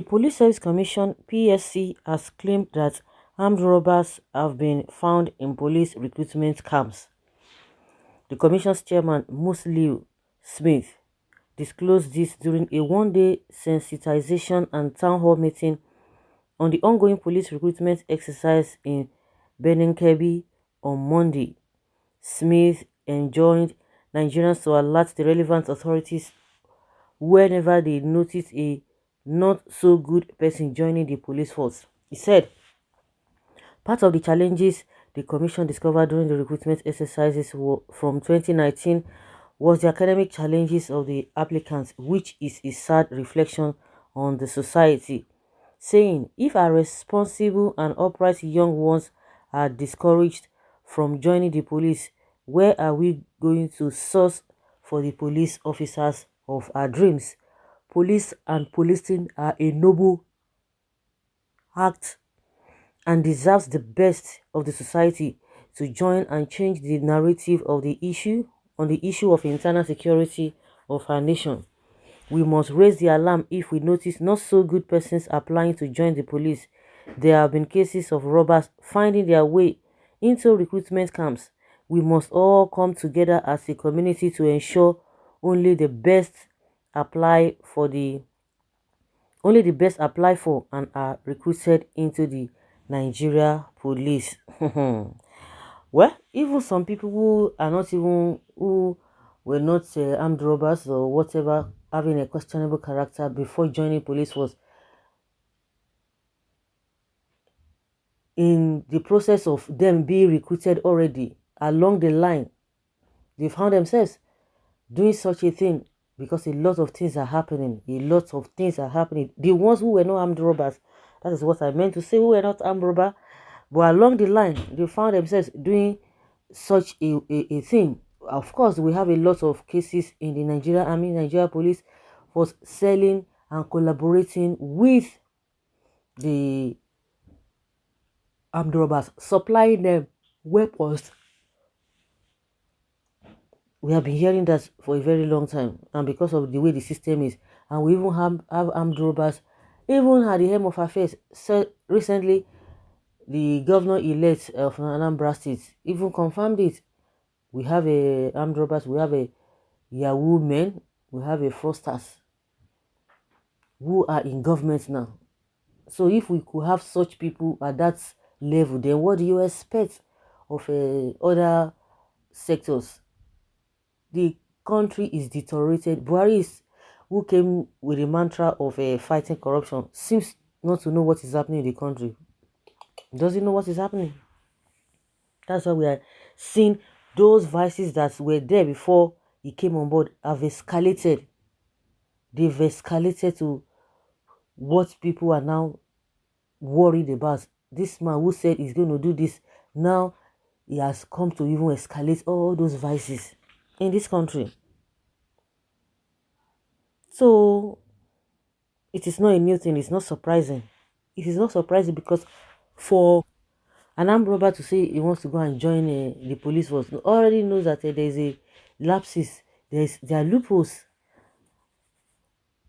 Police Service Commission (PSC) has claimed that armed robbers have been found in police recruitment camps. The Commission's chairman, Musliu Smith, disclosed this during a one-day sensitization and town hall meeting on the ongoing police recruitment exercise in Benin-Kebbi on Monday. Smith enjoined Nigerians to alert the relevant authorities whenever they notice a not-so-good person joining the police force. He said, part of the challenges the Commission discovered during the recruitment exercises from 2019 was the academic challenges of the applicants, which is a sad reflection on the society, saying, if our responsible and upright young ones are discouraged from joining the police, where are we going to source for the police officers of our dreams? Police and policing are a noble act and deserves the best of the society to join and change the narrative of the issue of internal security of our nation. We must raise the alarm if we notice not so good persons applying to join the police. There have been cases of robbers finding their way into recruitment camps. We must all come together as a community to ensure only the best apply for and are recruited into the Nigeria police. Well, even some people who are not even who were not armed robbers or whatever, having a questionable character before joining police was in the process of them being recruited already along the line, they found themselves doing such a thing because a lot of things are happening. The ones who were not armed robbers, that is what I meant to say, who were not armed robbers, but along the line, they found themselves doing such a thing. Of course, we have a lot of cases in the Nigeria Army, Nigeria Police Force selling and collaborating with the armed robbers, supplying them weapons. We have been hearing that for a very long time, and because of the way the system is, and we even have armed robbers, even at the helm of affairs. So recently, the governor-elect of Anambra State even confirmed it. We have a armed robbers, we have a Yahoo men, we have a fraudsters who are in government now. So if we could have such people at that level, then what do you expect of other sectors? The country is deteriorated. Buhari, who came with the mantra of fighting corruption, seems not to know what is happening in the country. Does he know what is happening? That's why we are seeing those vices that were there before he came on board have escalated. They've escalated to what people are now worried about. This man who said he's going to do this, now he has come to even escalate all those vices in this country. So it is not a new thing. It's not surprising. It is not surprising because for an armed robber to say he wants to go and join the police force, already knows that there is a lapses, there are loopholes.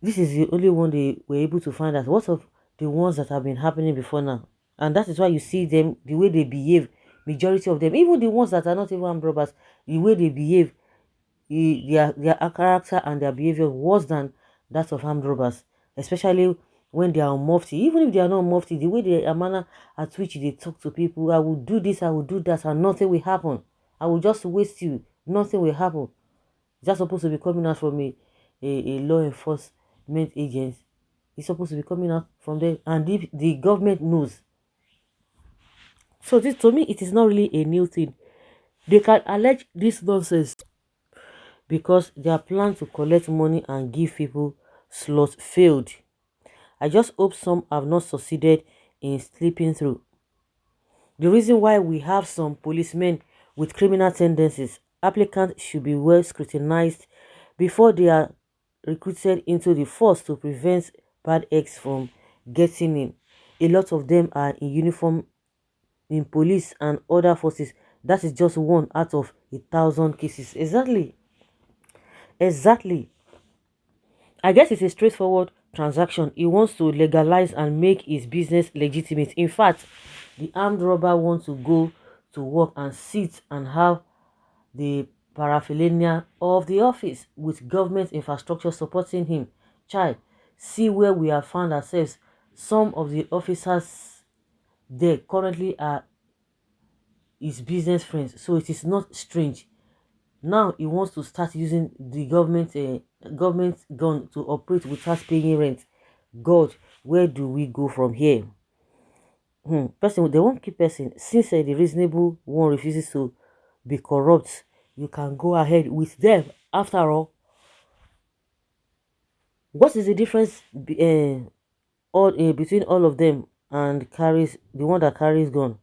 This is the only one they were able to find out. What of the ones that have been happening before now? And that is why you see them, the way they behave, majority of them, even the ones that are not even armed robbers, the way they behave, their character and their behavior worse than that of armed robbers, especially when they are on mufti. Even if they are not mufti, the way they manner at which they talk to people, I will do this, I will do that, and nothing will happen. I will just waste you, nothing will happen. That's supposed to be coming out from a law enforcement agent. It's supposed to be coming out from there, and if the government knows. So this, to me, it is not really a new thing. They can allege this nonsense because their plan to collect money and give people slots failed. I just hope some have not succeeded in slipping through. The reason why we have some policemen with criminal tendencies, applicants should be well scrutinized before they are recruited into the force to prevent bad eggs from getting in. A lot of them are in uniform in police and other forces. That is just one out of 1,000 cases. Exactly. I guess it's a straightforward transaction. He wants to legalize and make his business legitimate. In fact, the armed robber wants to go to work and sit and have the paraphernalia of the office with government infrastructure supporting him. Child, see where we have found ourselves. Some of the officers there currently are his business friends, so it is not strange. Now he wants to start using the government gun to operate without paying rent. God, where do we go from here? Person, they won't keep person. Since the reasonable one refuses to be corrupt, you can go ahead with them. After all, what is the difference between all of them and carries the one that carries gun?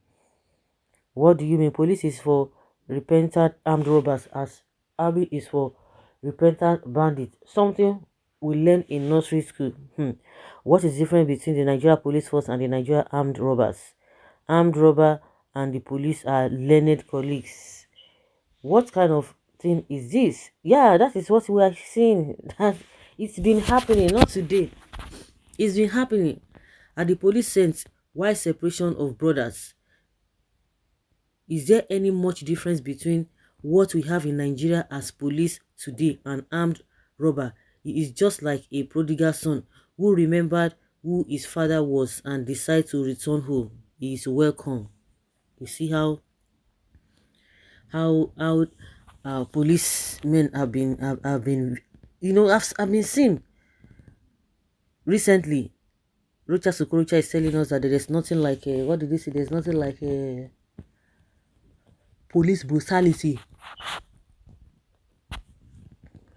What do you mean? Police is for repentant armed robbers, as army is for repentant bandits. Something we learn in nursery school. What is different between the Nigeria police force and the Nigeria armed robbers? Armed robber and the police are learned colleagues. What kind of thing is this? Yeah, that is what we are seeing. That it's been happening, not today. It's been happening. At the police sense, why separation of brothers? Is there any much difference between what we have in Nigeria as police today and armed robber? He is just like a prodigal son who remembered who his father was and decided to return home. He is welcome. You see how policemen have been, I've been seen recently. Rocha Sokorocha is telling us that there is nothing like what did he say? There's nothing like police brutality.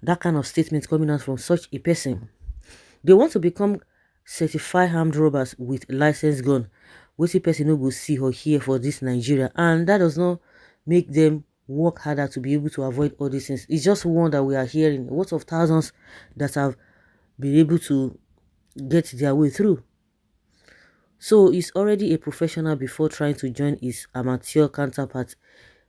That kind of statement coming out from such a person. They want to become certified armed robbers with licensed gun. What a person no go see or hear for this Nigeria, and that does not make them work harder to be able to avoid all these things. It's just one that we are hearing. What of thousands that have been able to get their way through? So he's already a professional before trying to join his amateur counterpart.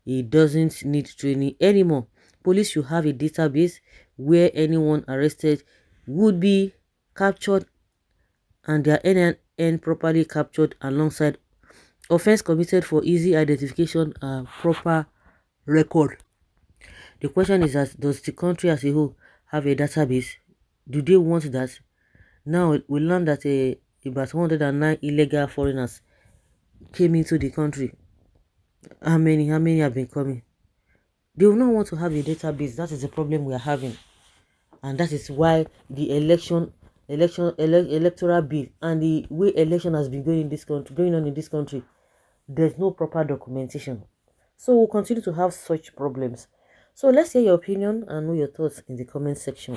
He doesn't need training anymore. Police should have a database where anyone arrested would be captured and their NIN properly captured alongside offense committed for easy identification and proper record. The question is that does the country as a whole have a database? Do they want that? Now we learned that about 109 illegal foreigners came into the country. How many have been coming? They will not want to have a database. That is the problem we are having, and that is why the electoral bill and the way election has been going on in this country, there's no proper documentation. So we'll continue to have such problems. So let's hear your opinion and know your thoughts in the comment section.